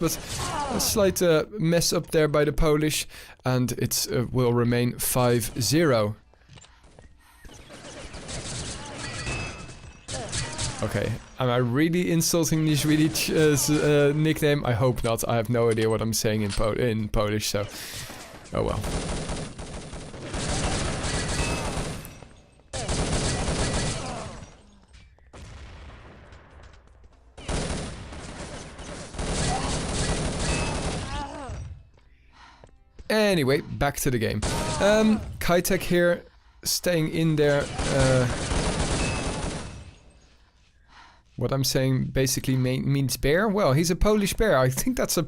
but a slight mess up there by the Polish, and it will remain 5-0. Okay, am I really insulting Nižvidić's nickname? I hope not. I have no idea what I'm saying in Polish, so oh well. Anyway, back to the game. Kitek here, staying in there. What I'm saying basically means bear. Well, he's a Polish bear. I think that's a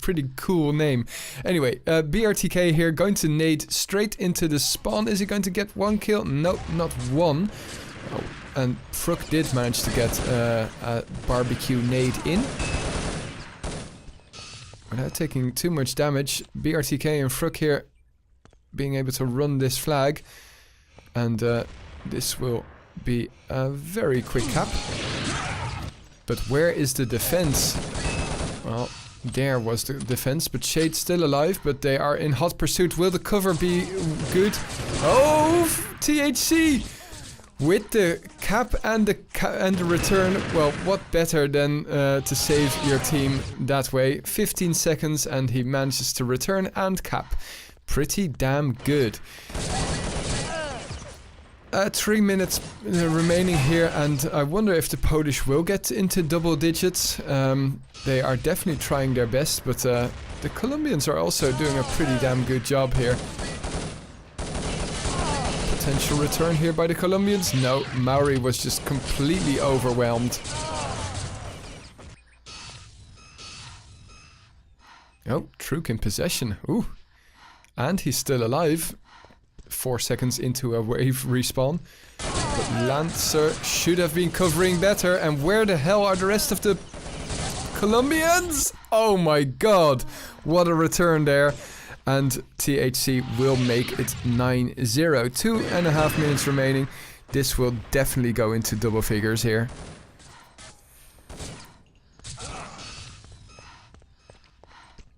pretty cool name. Anyway, BRTK here, going to nade straight into the spawn. Is he going to get one kill? No, not one. Oh, and Fruk did manage to get a barbecue nade in. Without taking too much damage, BRTK and Fruk here being able to run this flag. And this will be a very quick cap. But where is the defense? Well, there was the defense, but Shade's still alive, but they are in hot pursuit. Will the cover be good? Oh, THC! With the cap and the return, well, what better than to save your team that way? 15 seconds and he manages to return and cap. Pretty damn good. 3 minutes remaining here, and I wonder if the Polish will get into double digits. They are definitely trying their best, but the Colombians are also doing a pretty damn good job here. Potential return here by the Colombians? No, Maori was just completely overwhelmed. Oh, Truk in possession. Ooh. And he's still alive. 4 seconds into a wave respawn. But Lancer should have been covering better. And where the hell are the rest of the Colombians? Oh my god. What a return there. And THC will make it 9-0. 2.5 minutes remaining. This will definitely go into double figures here.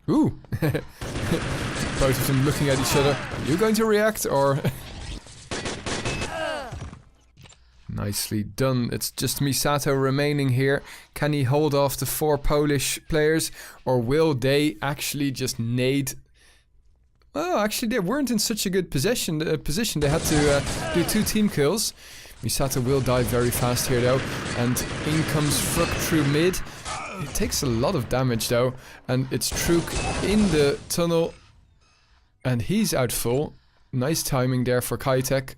Ooh. Both of them looking at each other. Are you going to react or... Nicely done. It's just Misato remaining here. Can he hold off the 4 Polish players? Or will they actually just nade... Well, actually they weren't in such a good position. They had to do 2 team kills. Misato will die very fast here though. And in comes Fruk through mid. It takes a lot of damage though. And it's Truk in the tunnel. And he's out full. Nice timing there for Kitek.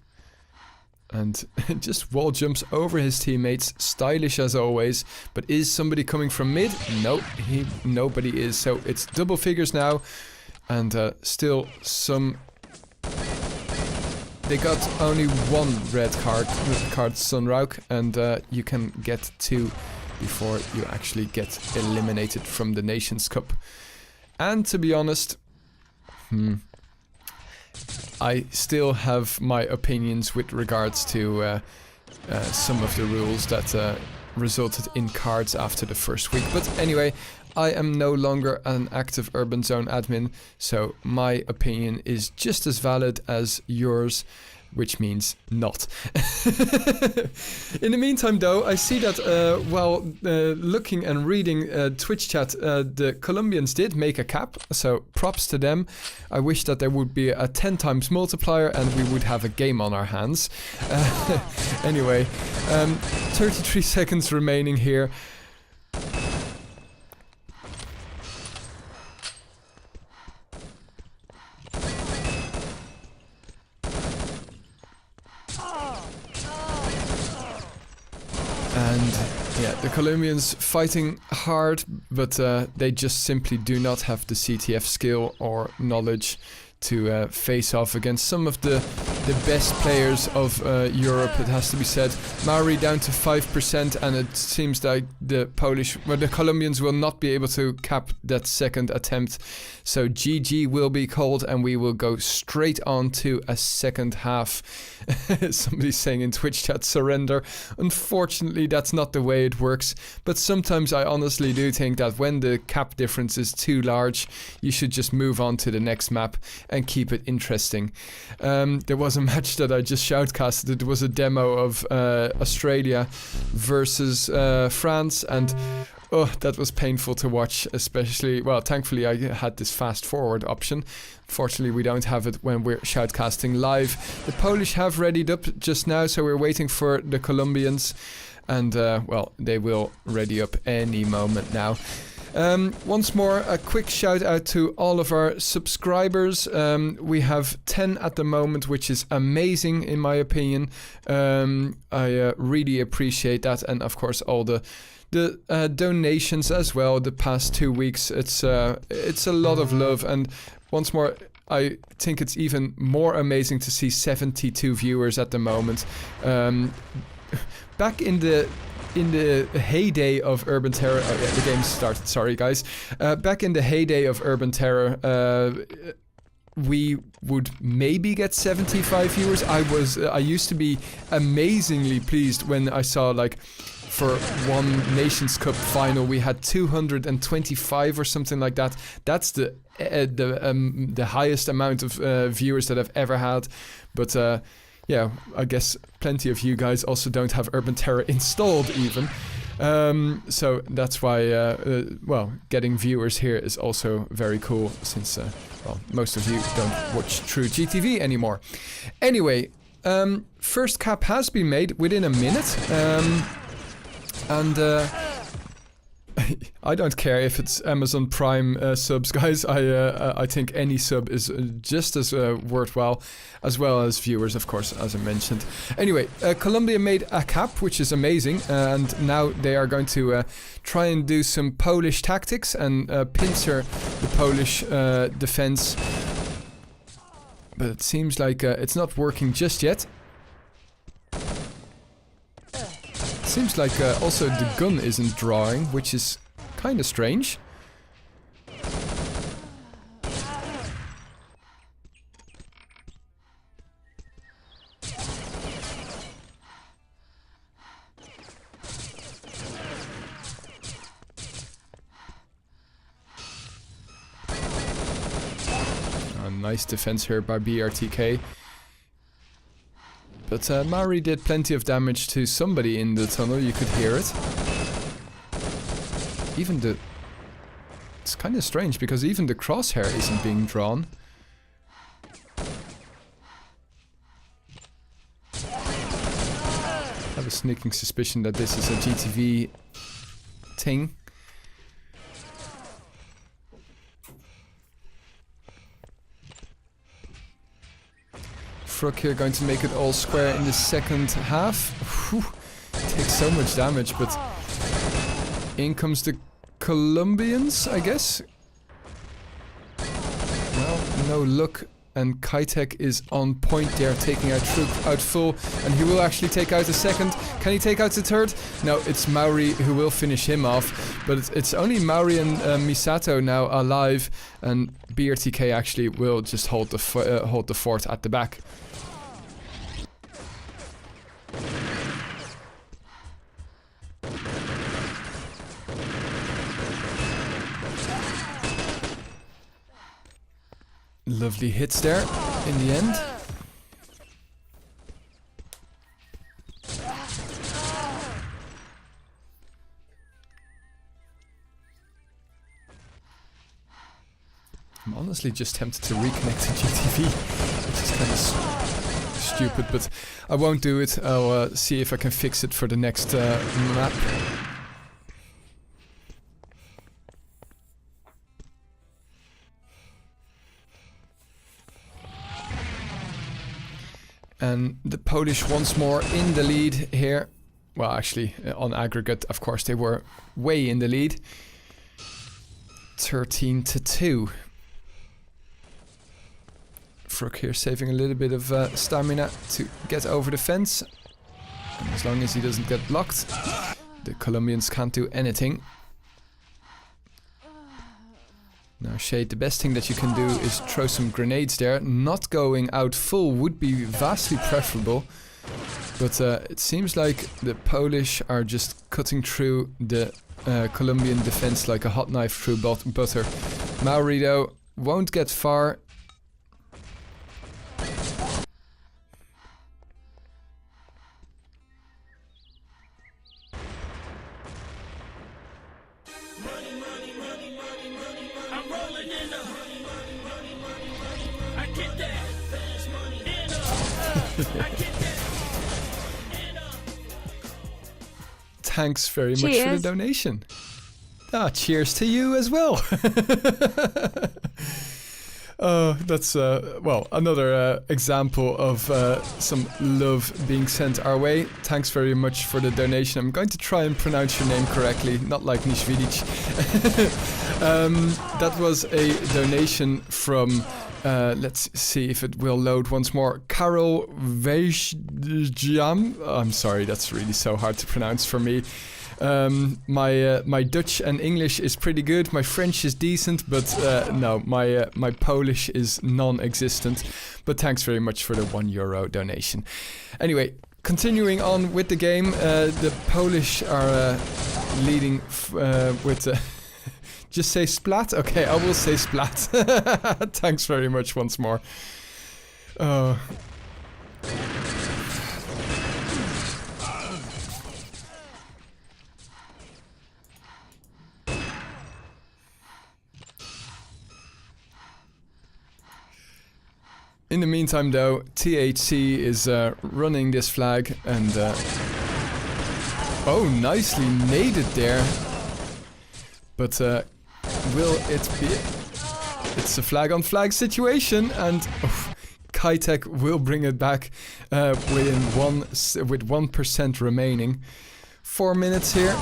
And just wall jumps over his teammates. Stylish as always. But is somebody coming from mid? No, nobody is. So it's double figures now. And still some... They got only 1 red card Sunrauk, and you can get 2 before you actually get eliminated from the NationsCup. And to be honest, I still have my opinions with regards to some of the rules that resulted in cards after the first week. But anyway, I am no longer an active Urban Zone admin, so my opinion is just as valid as yours, which means not. In the meantime though, I see that while looking and reading Twitch chat, the Colombians did make a cap, so props to them. I wish that there would be a 10 times multiplier and we would have a game on our hands. Anyway, 33 seconds remaining here. And yeah, the Colombians fighting hard, but they just simply do not have the CTF skill or knowledge to face off against some of the the best players of Europe, it has to be said. Maori down to 5%, and it seems like the Colombians will not be able to cap that second attempt. So GG will be called, and we will go straight on to a second half. Somebody's saying in Twitch chat, surrender. Unfortunately, that's not the way it works. But sometimes I honestly do think that when the cap difference is too large, you should just move on to the next map and keep it interesting. There was a match that I just shoutcasted. It was a demo of Australia versus France, and oh, that was painful to watch, especially, well, thankfully I had this fast forward option. Fortunately, we don't have it when we're shoutcasting live. The Polish have readied up just now, so we're waiting for the Colombians, and well, they will ready up any moment now. Once more, a quick shout out to all of our subscribers. We have 10 at the moment, which is amazing in my opinion. I really appreciate that, and of course all the donations as well the past 2 weeks. It's a lot of love, and once more, I think it's even more amazing to see 72 viewers at the moment. Back in the heyday of Urban Terror, oh yeah, the game started, sorry guys. Back in the heyday of Urban Terror, we would maybe get 75 viewers. I used to be amazingly pleased when I saw, like, for one NationsCup final we had 225 or something like that. That's the highest amount of viewers that I've ever had. But yeah, I guess plenty of you guys also don't have Urban Terror installed even. So that's why, well, getting viewers here is also very cool, since, well, most of you don't watch true GTV anymore. Anyway, first cap has been made within a minute. And I don't care if it's Amazon Prime subs, guys. I think any sub is just as worthwhile, as well as viewers, of course, as I mentioned. Anyway, Colombia made a cap, which is amazing, and now they are going to try and do some Polish tactics and pincer the Polish defense. But it seems like it's not working just yet. Seems like also the gun isn't drawing, which is kind of strange. A nice defense here by BRTK. But Maori did plenty of damage to somebody in the tunnel, you could hear it. Even the... It's kind of strange, because even the crosshair isn't being drawn. I have a sneaking suspicion that this is a GTV thing. Frog here going to make it all square in the second half. Whew. Takes so much damage, but in comes the Colombians, I guess. Well, no luck, and Kitek is on point there, taking out Truk out full, and he will actually take out the second. Can he take out the third? No, it's Maori who will finish him off, but it's only Maori and Misato now alive, and BRTK actually will just hold the fort at the back. Lovely hits there in the end. I'm honestly just tempted to reconnect to GTV, which is kind of stupid, but I won't do it. I'll see if I can fix it for the next map. And the Polish once more in the lead here. Well, actually, on aggregate, of course, they were way in the lead. 13-2. Fruk here saving a little bit of stamina to get over the fence. And as long as he doesn't get blocked, the Colombians can't do anything. Now Shade, the best thing that you can do is throw some grenades there. Not going out full would be vastly preferable. But it seems like the Polish are just cutting through the Colombian defense like a hot knife through butter. Maori though won't get far. Thanks very much for the donation. Ah, cheers to you as well. That's well, another example of some love being sent our way. Thanks very much for the donation. I'm going to try and pronounce your name correctly, not like Nishvidic. That was a donation from let's see if it will load once more. Karol Wejdziam. I'm sorry, that's really so hard to pronounce for me. My Dutch and English is pretty good. My French is decent, but no, my Polish is non-existent. But thanks very much for the €1 donation. Anyway, continuing on with the game, the Polish are leading with. Just say splat? Okay, I will say splat. Thanks very much once more. In the meantime though, THC is running this flag and... oh, nicely naded there. But will it be... It's a flag on flag situation and Kitek will bring it back with 1% remaining. 4 minutes here.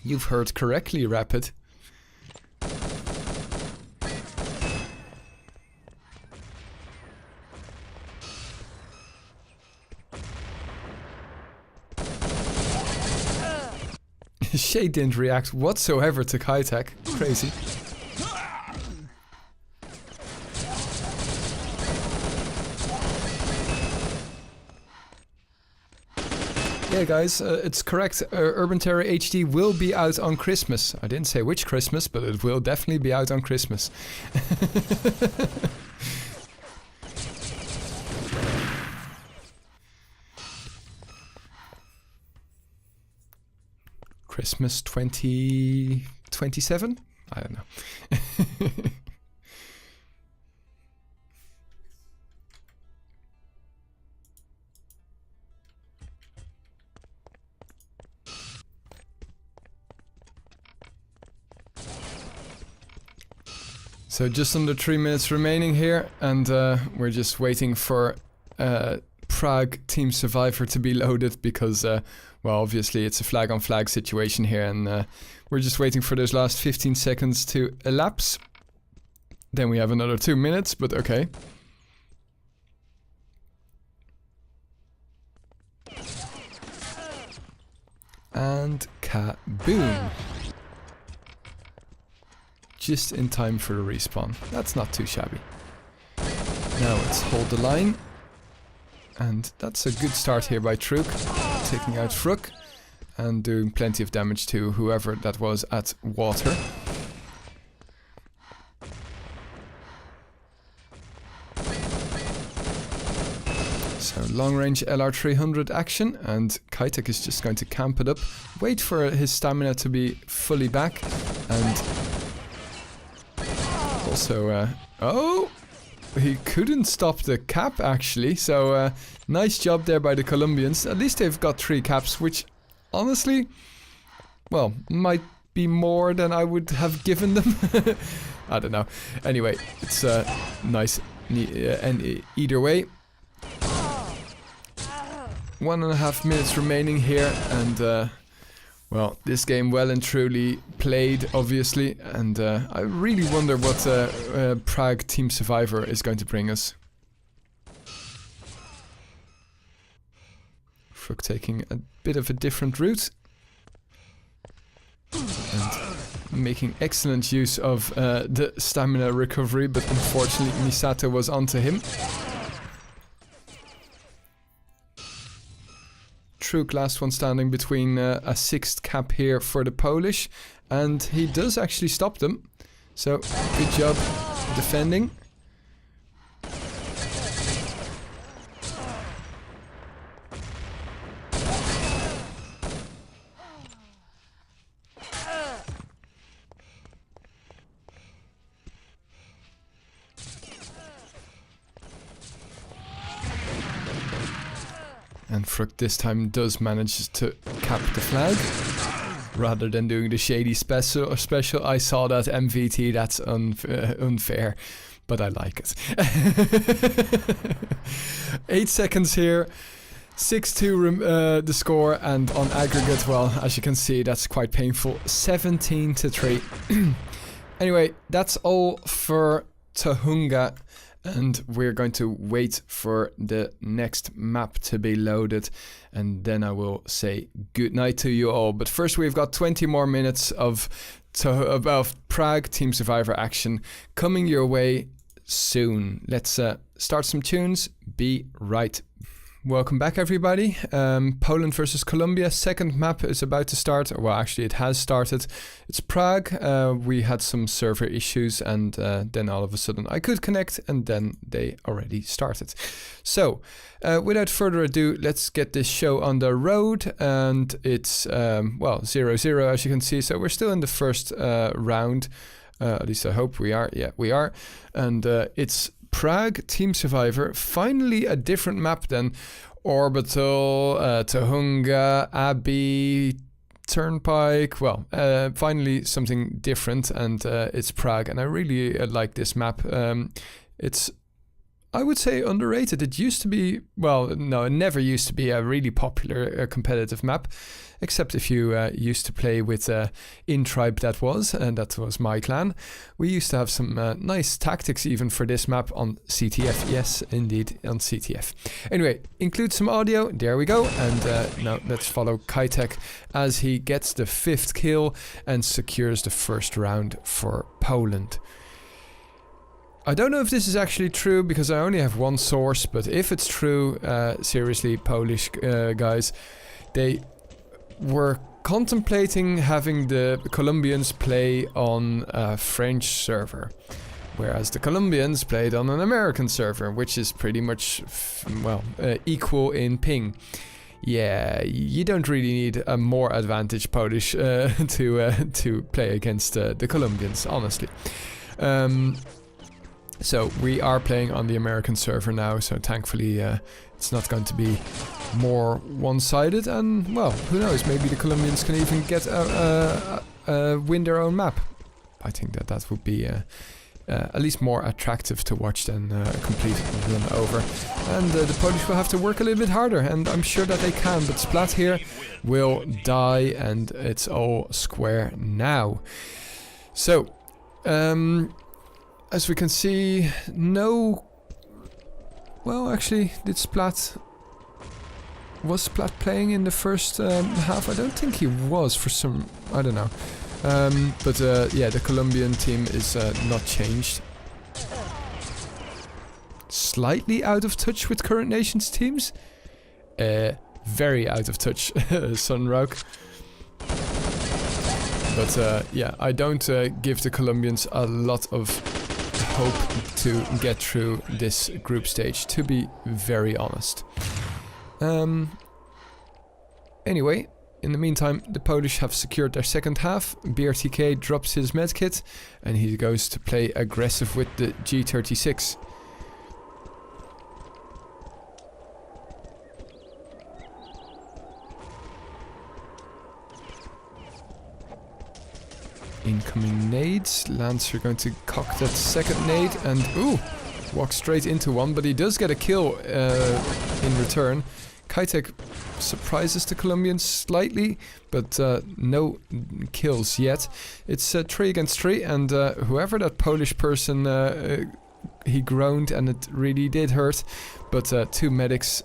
You've heard correctly, Rapid. Shade didn't react whatsoever to Kitek. Crazy. Yeah, guys, it's correct. Urban Terror HD will be out on Christmas. I didn't say which Christmas, but it will definitely be out on Christmas. Christmas 2027? I don't know. So just under 3 minutes remaining here, and we're just waiting for Prague Team Survivor to be loaded because, well, obviously it's a flag-on-flag situation here, and we're just waiting for those last 15 seconds to elapse. Then we have another 2 minutes, but okay. And kaboom! Just in time for the respawn. That's not too shabby. Now let's hold the line. And that's a good start here by Truk, taking out Fruk and doing plenty of damage to whoever that was at water. So long range LR300 action, and Kitek is just going to camp it up, wait for his stamina to be fully back, and also, oh! He couldn't stop the cap actually, so nice job there by the Colombians. At least they've got 3 caps, which honestly, well, might be more than I would have given them. I don't know. Anyway, it's nice. And either way, 1.5 minutes remaining here, and Well, this game well and truly played, obviously, and I really wonder what Prague Team Survivor is going to bring us. Fruk taking a bit of a different route. And making excellent use of the stamina recovery, but unfortunately Misato was onto him. Truk, last one standing between a 6th cap here for the Polish, and he does actually stop them. So, good job defending. And Fruk this time does manage to cap the flag, rather than doing the shady special. I saw that MVT, that's unfair, but I like it. 8 seconds here, 6-2 the score, and on aggregate, well, as you can see, that's quite painful, 17-3. Anyway, that's all for Tohunga. And we're going to wait for the next map to be loaded, and then I will say good night to you all. But first, we've got 20 more minutes of Prague Team Survivor action coming your way soon. Let's start some tunes. Be right. Welcome back, everybody. Poland versus Colombia. Second map is about to start. Well, actually, it has started. It's Prague. We had some server issues, and then all of a sudden I could connect, and then they already started. So, without further ado, let's get this show on the road. And it's, well, 0-0, as you can see. So we're still in the first round. At least I hope we are. Yeah, we are. And it's Prague Team Survivor, finally a different map than Orbital, Tohunga, Abbey, Turnpike. Well, finally something different, and it's Prague, and I really like this map. It's, I would say, underrated. It used to be, well, no, it never used to be a really popular competitive map, except if you used to play with In-Tribe, that was my clan. We used to have some nice tactics even for this map on CTF. Yes, indeed, on CTF. Anyway, include some audio. There we go. And now let's follow Kitek as he gets the 5th kill and secures the first round for Poland. I don't know if this is actually true, because I only have one source, but if it's true, seriously, Polish guys, they were contemplating having the Colombians play on a French server, whereas the Colombians played on an American server, which is pretty much, well, equal in ping. Yeah, you don't really need a more advantage Polish to play against the Colombians, honestly. So we are playing on the American server now, so thankfully it's not going to be more one-sided, and well, who knows, maybe the Colombians can even get win their own map. I think that would be at least more attractive to watch than a complete run over. And the Polish will have to work a little bit harder, and I'm sure that they can, but Splat here will die, and it's all square now. So, as we can see, no... Well, actually, was Splat playing in the first half? I don't think he was for some... I don't know. But yeah, the Colombian team is not changed. Slightly out of touch with current nations teams. Very out of touch, Sunrock. But yeah, I don't give the Colombians a lot of hope to get through this group stage, to be very honest. Anyway, in the meantime, the Polish have secured their second half. BRTK drops his medkit, and he goes to play aggressive with the G36. Incoming nades. Lancer going to cock that second nade and ooh, walk straight into one, but he does get a kill in return. Kitek surprises the Colombians slightly, but no kills yet. It's 3 against 3, and whoever that Polish person, he groaned and it really did hurt, but 2 medics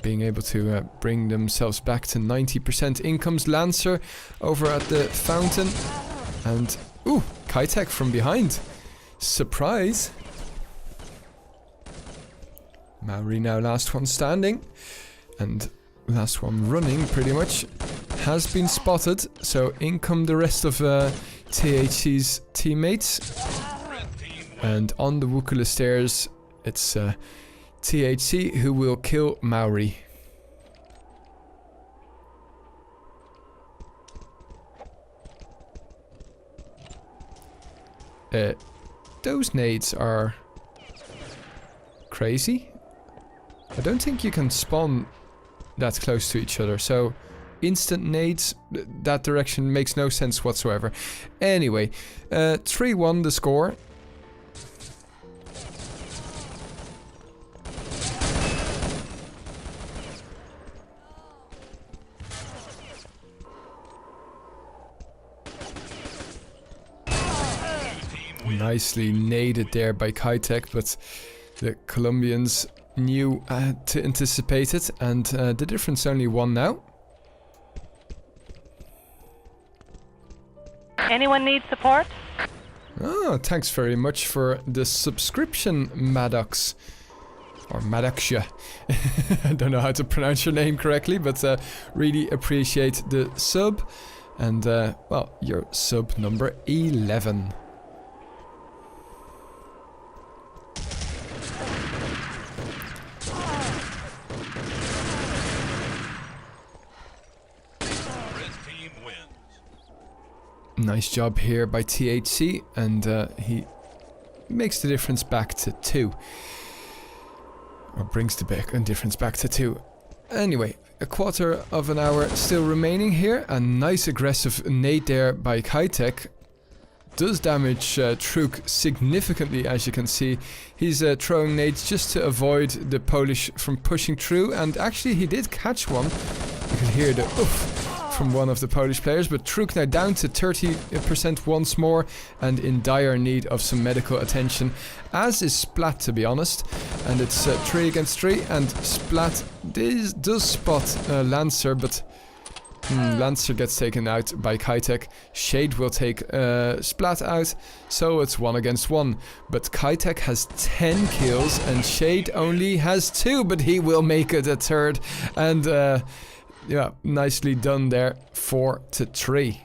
being able to bring themselves back to 90%. In comes Lancer over at the fountain, and ooh, Kitek from behind. Surprise! Maori now last one standing, and last one running pretty much, has been spotted, so in come the rest of THC's teammates. And on the Wukula stairs, it's THC who will kill Maori. Those nades are crazy. I don't think you can spawn that close to each other, so instant nades, that direction makes no sense whatsoever. Anyway, 3-1 the score. Nicely naded there by Kitek, but the Colombians knew to anticipate it, and the difference only 1 now. Anyone need support? Oh, thanks very much for the subscription, Maddox. Or Maddoxia. I don't know how to pronounce your name correctly, but really appreciate the sub. And, well, your sub number 11. Nice job here by THC, and he makes the difference back to 2. Or brings the difference back to 2. Anyway, a quarter of an hour still remaining here. A nice aggressive nade there by Kitek. Does damage Truk significantly, as you can see. He's throwing nades just to avoid the Polish from pushing through, and actually he did catch one. You can hear the oof from one of the Polish players, but Truk now down to 30% once more, and in dire need of some medical attention, as is Splat, to be honest. And it's 3 against 3, and Splat does spot Lancer, but Lancer gets taken out by Kitek. Shade will take Splat out, so it's 1 against 1. But Kitek has 10 kills, and Shade only has 2, but he will make it a 3rd. And yeah, nicely done there, 4-3.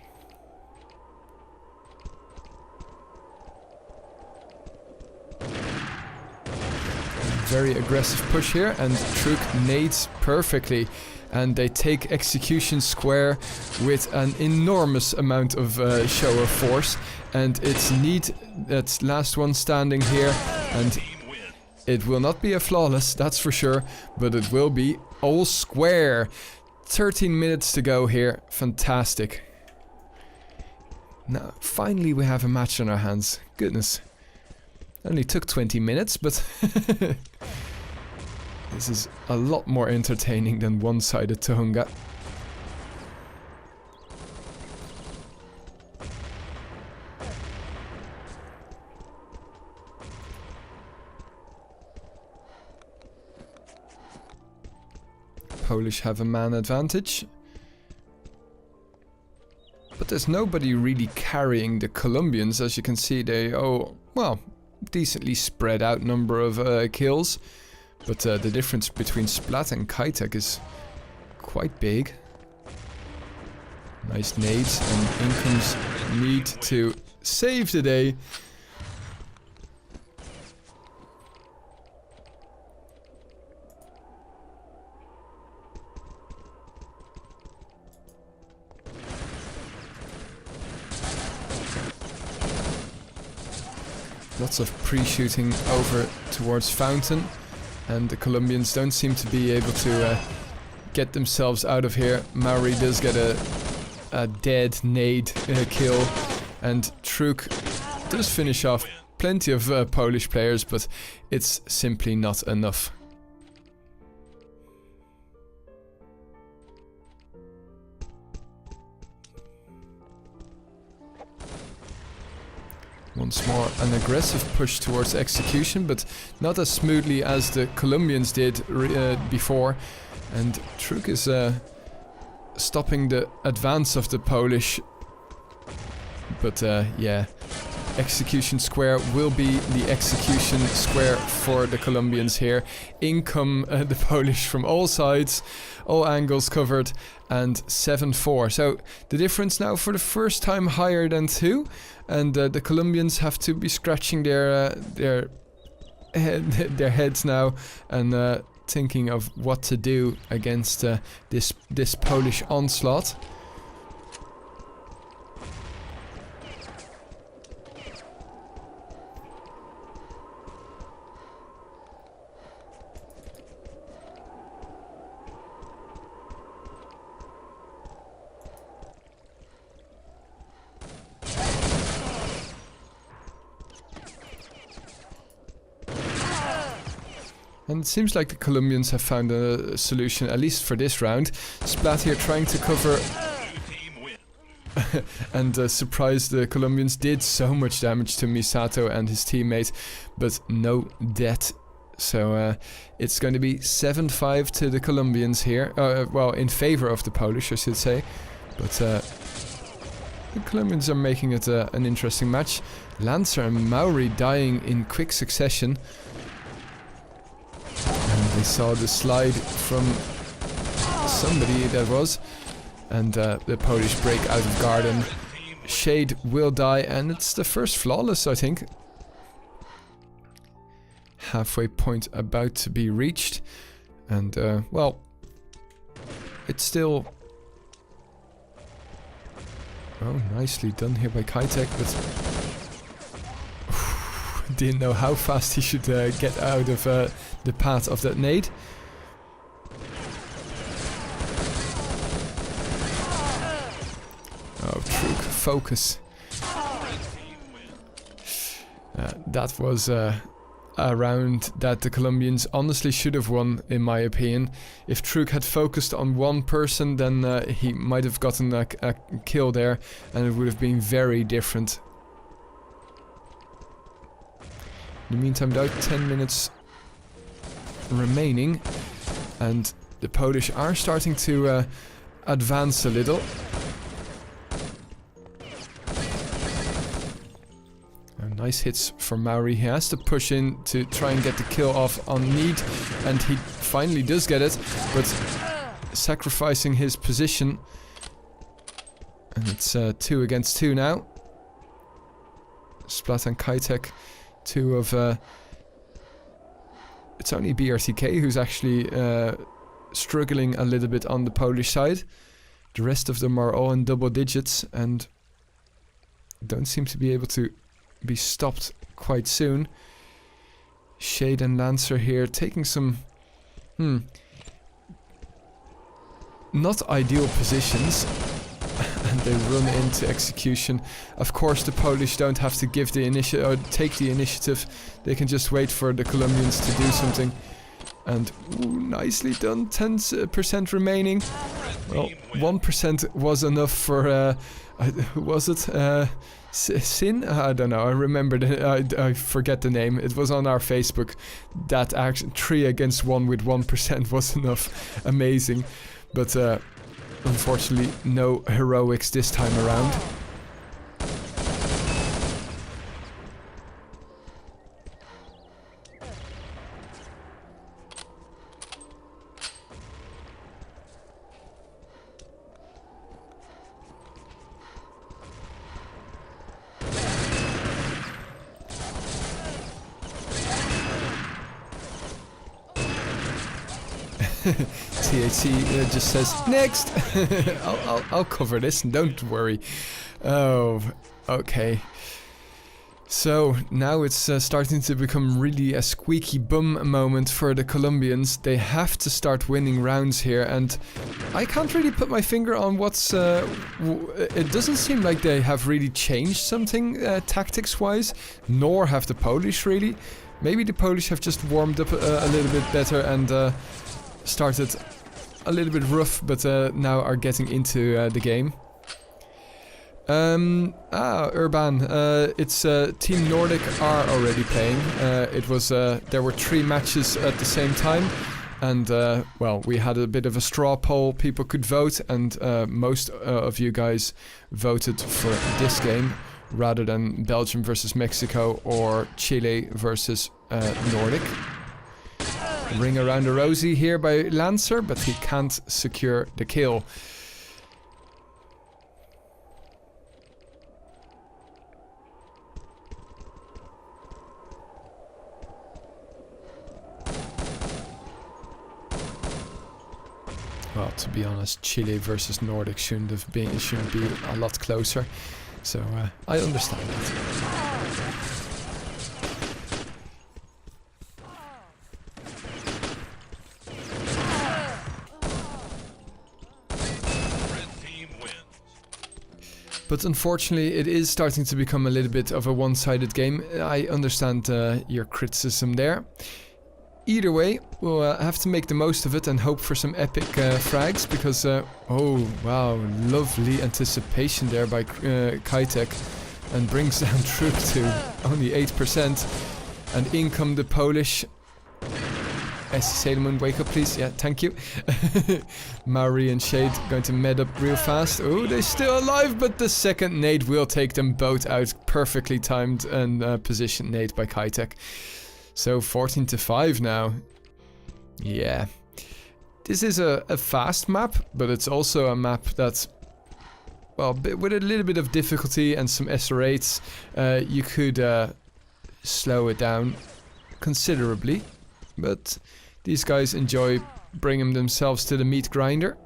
Very aggressive push here, and Truk nades perfectly. And they take execution square with an enormous amount of show of force. And it's Need that's last one standing here, and it will not be a flawless, that's for sure, but it will be all square. 13 minutes to go here. Fantastic. Now, finally we have a match on our hands. Goodness. Only took 20 minutes, but this is a lot more entertaining than one-sided Tuhunga. Polish have a man advantage, but there's nobody really carrying the Colombians. As you can see, they well, decently spread out number of kills, but the difference between Splat and Kitek is quite big. Nice nades, and in comes Need to save the day. Lots of pre-shooting over towards Fountain, and the Colombians don't seem to be able to get themselves out of here. Maori does get a dead nade kill, and Truk does finish off plenty of Polish players, but it's simply not enough. Once more an aggressive push towards execution, but not as smoothly as the Colombians did before. And Truk is stopping the advance of the Polish. But yeah, execution square will be the execution square for the Colombians here. In come the Polish from all sides, all angles covered, and 7-4. So the difference now for the first time higher than 2, and the Colombians have to be scratching their heads now and thinking of what to do against this Polish onslaught. And it seems like the Colombians have found a solution, at least for this round. Splat here trying to cover and surprise the Colombians. Did so much damage to Misato and his teammate, but no death. So it's going to be 7-5 to the Colombians here. Well, in favor of the Polish, I should say. But the Colombians are making it an interesting match. Lancer and Maori dying in quick succession. And we saw the slide from somebody that was. And the Polish break out of garden. Shade will die, and it's the first flawless, I think. Halfway point about to be reached. And, well, it's still... Oh, nicely done here by Kitek, but... didn't know how fast he should get out of the path of that nade. Oh, Truk, focus. That was a round that the Colombians honestly should have won, in my opinion. If Truk had focused on one person, then he might have gotten a kill there, and it would have been very different. In the meantime, about 10 minutes remaining, and the Polish are starting to advance a little. Nice hits for Maori. He has to push in to try and get the kill off on Need, and he finally does get it, but sacrificing his position. And it's 2 against 2 now. Splat and Kitek, two of... it's only BRTK who's actually struggling a little bit on the Polish side. The rest of them are all in double digits and don't seem to be able to be stopped quite soon. Shade and Lancer here taking some not ideal positions, and they run into execution. Of course, the Polish don't have to give the initiative or take the initiative. They can just wait for the Colombians to do something. And ooh, nicely done. 10% remaining. Well, 1% was enough for was it Sin? I don't know. I remember I forget the name. It was on our Facebook. That action 3 against 1 with 1% was enough. Amazing. But unfortunately, no heroics this time around. THC just says next. I'll cover this, don't worry. Oh, okay. So now it's starting to become really a squeaky bum moment for the Colombians. They have to start winning rounds here, and I can't really put my finger on what's... it doesn't seem like they have really changed something tactics-wise, nor have the Polish really. Maybe the Polish have just warmed up a little bit better and started a little bit rough, but now are getting into the game. Urban. It's Team Nordic are already playing. It was there were 3 matches at the same time, and well, we had a bit of a straw poll. People could vote, and most of you guys voted for this game rather than Belgium versus Mexico or Chile versus Nordic. Ring around the rosy here by Lancer, but he can't secure the kill. Well, to be honest, Chile versus Nordic shouldn't be a lot closer, so I understand that. But unfortunately, it is starting to become a little bit of a one-sided game. I understand your criticism there. Either way, we'll have to make the most of it and hope for some epic frags, because oh wow, lovely anticipation there by Kitek, and brings down Troop to only 8%, and in come the Polish. Sailorman, wake up please. Yeah, thank you. Maori and Shade going to med up real fast. Oh, they're still alive, but the second nade will take them both out. Perfectly timed and positioned nade by Kitek. So 14-5 now. Yeah. This is a fast map, but it's also a map that's, well, with a little bit of difficulty and some SR8s, you could slow it down considerably. But these guys enjoy bringing themselves to the meat grinder.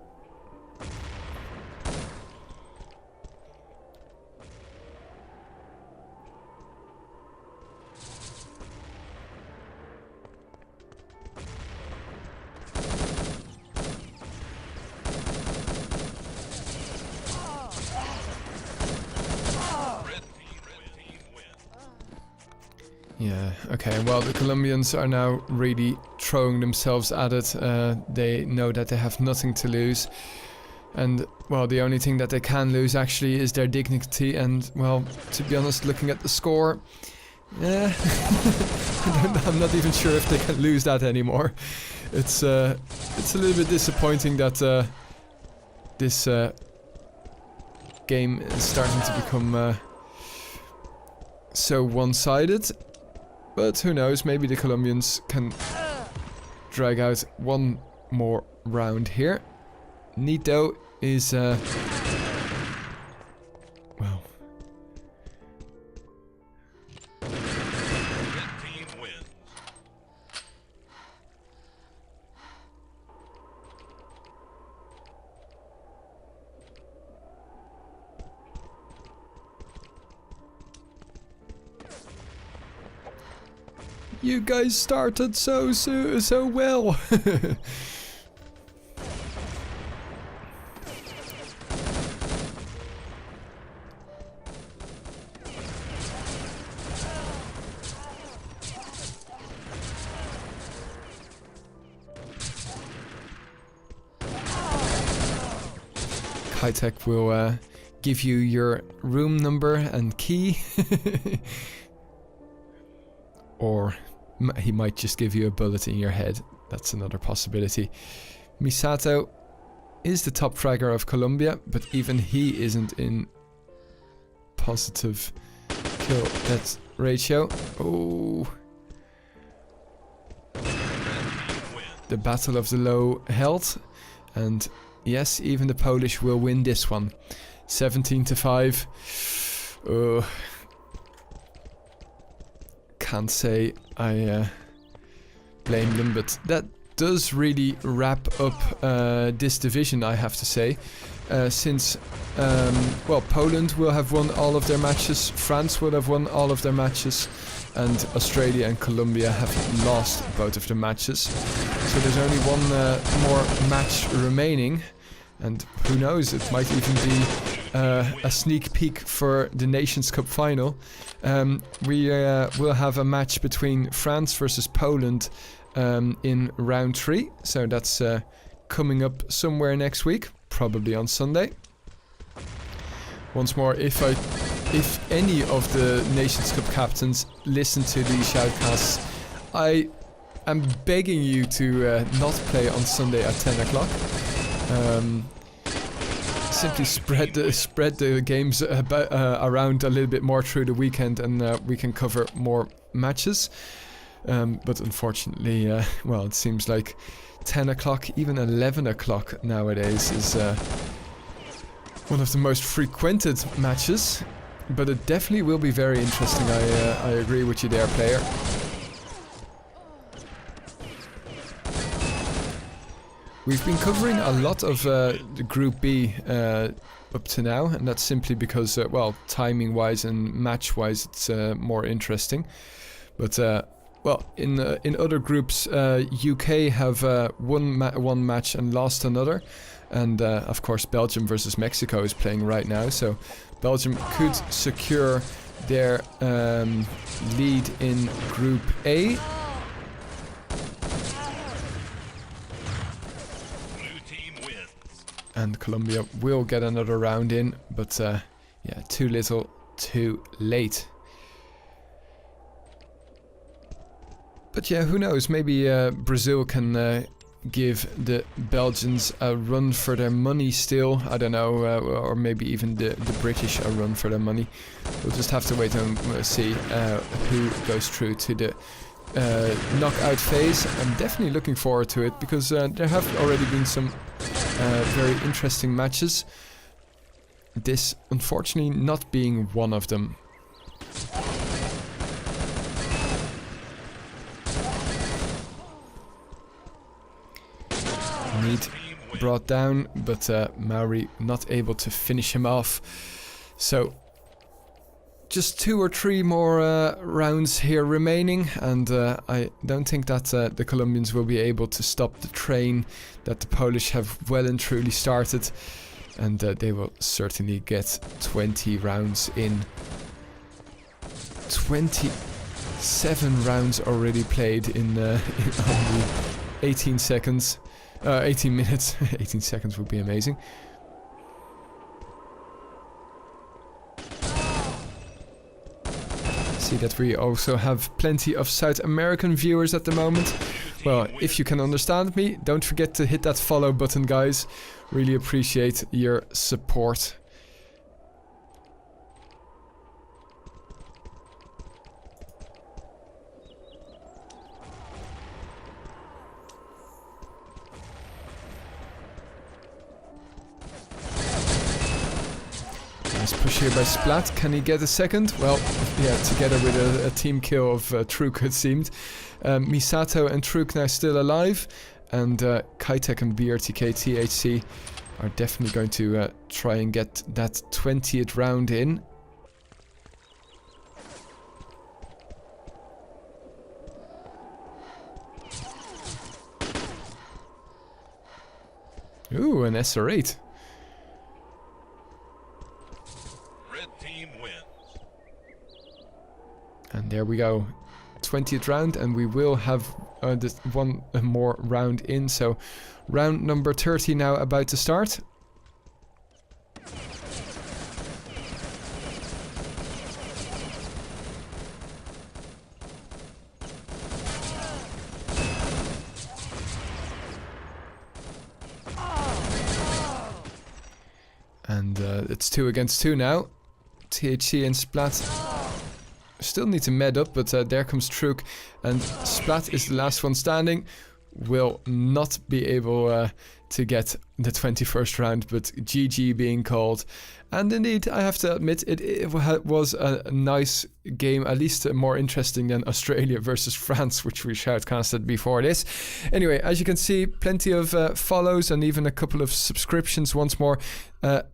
Yeah, okay, well, the Colombians are now really throwing themselves at it. They know that they have nothing to lose. And, well, the only thing that they can lose actually is their dignity. And, well, to be honest, looking at the score, yeah, I'm not even sure if they can lose that anymore. It's a little bit disappointing that this game is starting to become so one-sided. But who knows, maybe the Colombians can drag out one more round here. Nito is, well... You guys started so well. Kitek will give you your room number and key. Or he might just give you a bullet in your head. That's another possibility. Misato is the top fragger of Colombia, but even he isn't in positive kill death ratio. Oh. The battle of the low health. And yes, even the Polish will win this one. 17-5. Can't say I blame them, but that does really wrap up this division, I have to say. Since, well, Poland will have won all of their matches, France will have won all of their matches, and Australia and Colombia have lost both of their matches. So there's only one more match remaining, and who knows, it might even be a sneak peek for the Nations Cup final. We will have a match between France versus Poland in round 3, so that's coming up somewhere next week, probably on Sunday. once more, if any of the Nations Cup captains listen to these shoutcasts, I am begging you to not play on Sunday at 10 o'clock. Simply spread the games around a little bit more through the weekend, and we can cover more matches. But unfortunately, well, it seems like 10 o'clock, even 11 o'clock nowadays is one of the most frequented matches. But it definitely will be very interesting. I agree with you there, player. We've been covering a lot of the Group B up to now, and that's simply because, well, timing-wise and match-wise, it's more interesting. But well, in other groups, UK have won one match and lost another, and of course Belgium versus Mexico is playing right now. So Belgium could secure their lead in Group A. And Colombia will get another round in, but yeah, too little, too late. But yeah, who knows? Maybe Brazil can give the Belgians a run for their money still. I don't know, or maybe even the British a run for their money. We'll just have to wait and see who goes through to the knockout phase. I'm definitely looking forward to it, because there have already been some very interesting matches. This, unfortunately, not being one of them. Need brought down, but Maori not able to finish him off. So just 2 or 3 more rounds here remaining, and I don't think that the Colombians will be able to stop the train that the Polish have well and truly started, and they will certainly get 20 rounds in. 27 rounds already played in only 18 seconds. 18 minutes. 18 seconds would be amazing. See that we also have plenty of South American viewers at the moment. Well, if you can understand me, don't forget to hit that follow button, guys. Really appreciate your support. Nice push here by Splat. Can he get a second? Well, yeah, together with a team kill of Truk, it seemed. Misato and Truk now still alive, and Kaitek and BRTK THC are definitely going to try and get that 20th round in. Ooh, an SR8. And there we go, 20th round, and we will have this one more round in. So round number 30 now about to start. And it's 2 against 2 now. THC and Splat still need to med up, but there comes Truk, and Splat is the last one standing. Will not be able to get the 21st round, but GG being called. And indeed, I have to admit, it was a nice game, at least more interesting than Australia versus France, which we shoutcasted before this. Anyway, as you can see, plenty of follows and even a couple of subscriptions once more.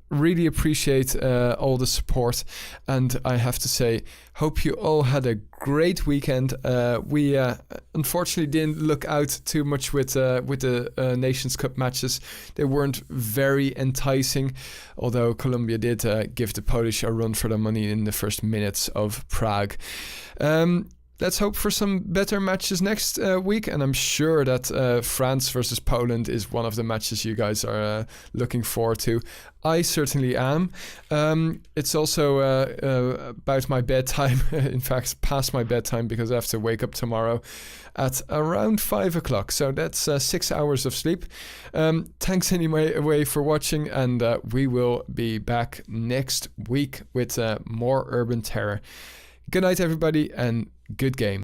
Really appreciate all the support, and I have to say, hope you all had a great weekend. We unfortunately didn't look out too much with the Nations Cup matches. They weren't very enticing, although Colombia did give the Polish a run for their money in the first minutes of Prague. let's hope for some better matches next week. And I'm sure that France versus Poland is one of the matches you guys are looking forward to. I certainly am. It's also about my bedtime. In fact, past my bedtime, because I have to wake up tomorrow at around 5 o'clock. So that's 6 hours of sleep. Thanks anyway for watching, and we will be back next week with more Urban Terror. Good night, everybody, and good game.